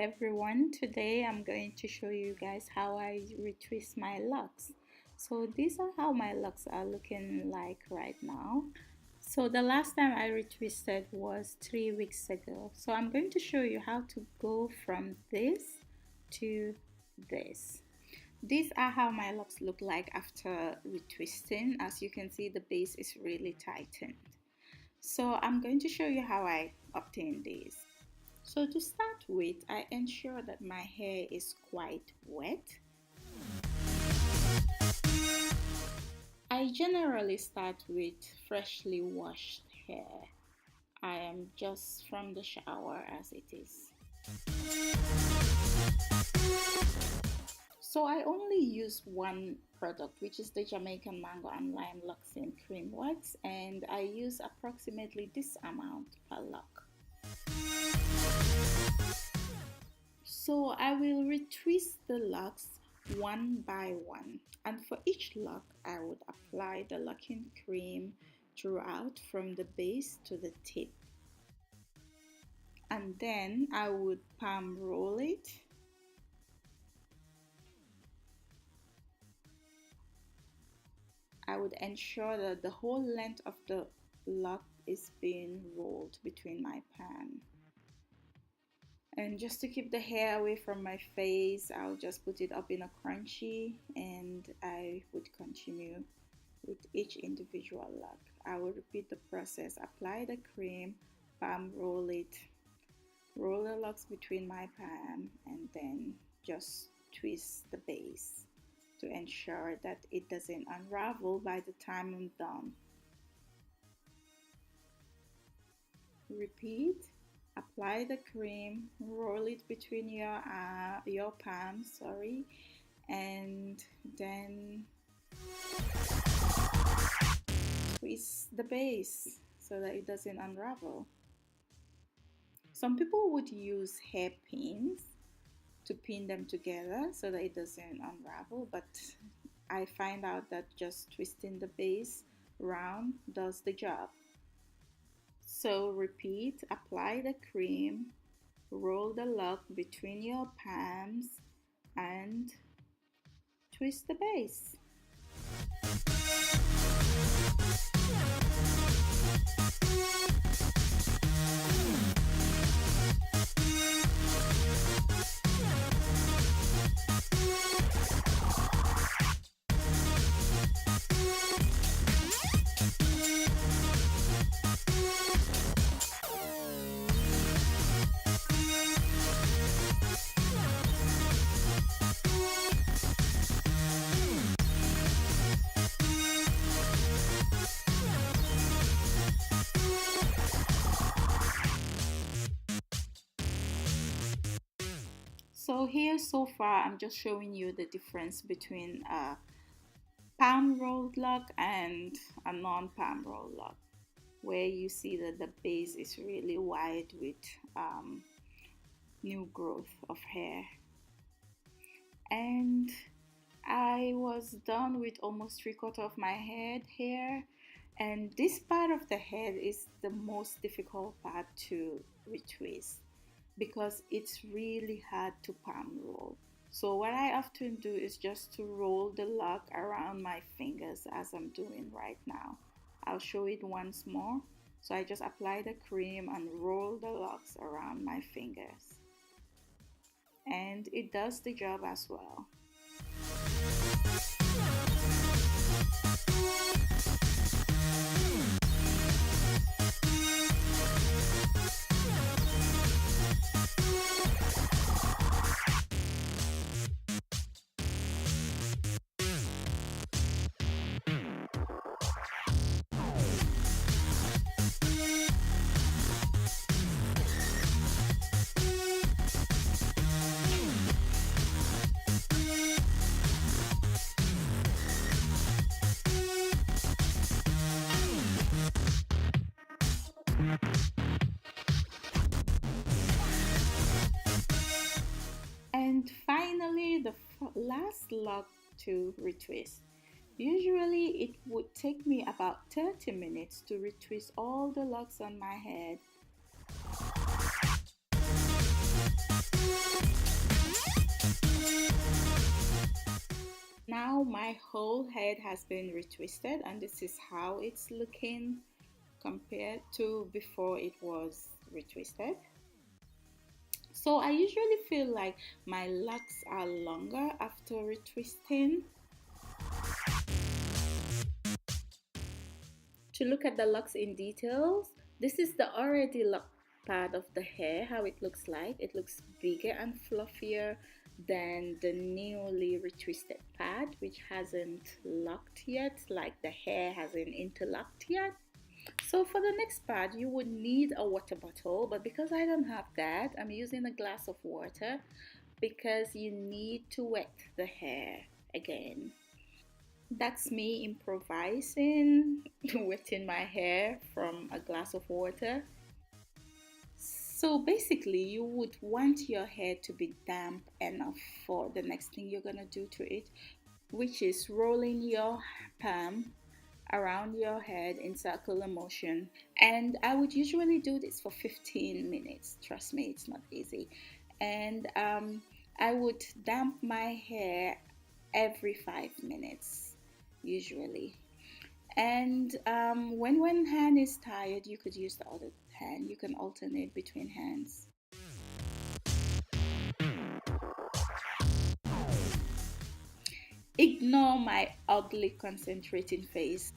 everyone, today I'm going to show you guys how I retwist my locks. So these are how my locks are looking like right now. So the last time I retwisted was 3 weeks ago. So I'm going to show you how to go from this to this. These are how my locks look like after retwisting. As you can see, the base is really tightened. So I'm going to show you how I obtain these. So to start with, I ensure that my hair is quite wet. I generally start with freshly washed hair. I am just from the shower as it is. So I only use one product, which is the Jamaican Mango and Lime Loctician Cream Wax, and I use approximately this amount per lock. So I will retwist the locks one by one, and for each lock I would apply the locking cream throughout from the base to the tip, and then I would palm roll it. I would ensure that the whole length of the lock is being rolled between my palm. And just to keep the hair away from my face, I'll just put it up in a crunchy, and I would continue with each individual lock. I will repeat the process: apply the cream, palm roll it, roll the locks between my palm, and then just twist the base to ensure that it doesn't unravel by the time I'm done. Repeat. Apply the cream, roll it between your palms, and then twist the base so that it doesn't unravel. Some people would use hairpins to pin them together so that it doesn't unravel, but I find out that just twisting the base round does the job. So repeat, apply the cream, roll the lock between your palms, and twist the base. So here so far I'm just showing you the difference between a palm rolled lock and a non-palm rolled lock, where you see that the base is really wide with new growth of hair. And I was done with almost 3/4 of my head here, and this part of the head is the most difficult part to retwist because it's really hard to palm roll. So what I often do is just to roll the lock around my fingers as I'm doing right now. I'll show it once more. So I just apply the cream and roll the locks around my fingers, and it does the job as well. And finally, the last lock to retwist. Usually it would take me about 30 minutes to retwist all the locks on my head. now my whole head has been retwisted, and this is how it's looking compared to before it was retwisted. So I usually feel like my locks are longer after retwisting. To look at the locks in details, this is the already locked part of the hair, how it looks like. It looks bigger and fluffier than the newly retwisted part, which hasn't locked yet, like the hair hasn't interlocked yet. So for the next part, you would need a water bottle, but because I don't have that, I'm using a glass of water because you need to wet the hair again. That's me improvising, wetting my hair from a glass of water. So basically, you would want your hair to be damp enough for the next thing you're gonna do to it, which is rolling your palm around your head in circular motion. And I would usually do this for 15 minutes. Trust me, it's not easy. And I would damp my hair every 5 minutes, usually. And when one hand is tired, you could use the other hand. You can alternate between hands. Ignore my ugly concentrating face.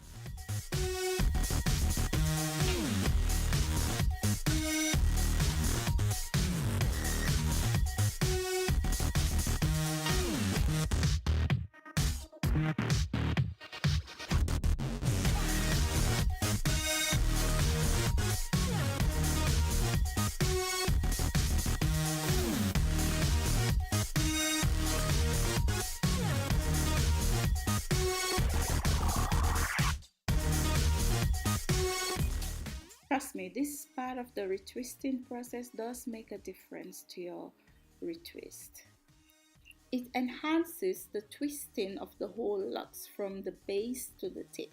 Trust me, this part of the retwisting process does make a difference to your retwist. It enhances the twisting of the whole locks from the base to the tip.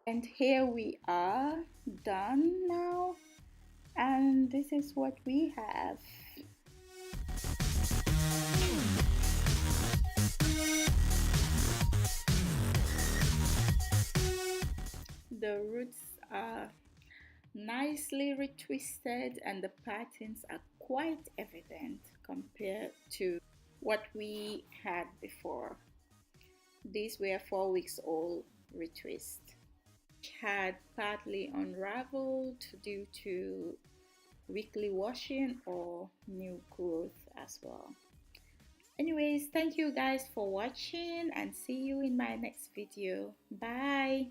And here we are, done now. And this is what we have. The roots are nicely retwisted and the patterns are quite evident compared to what we had before. These were 4 weeks old retwist. Had partly unraveled due to weekly washing or new growth as well. Anyways, thank you guys for watching and see you in my next video. Bye.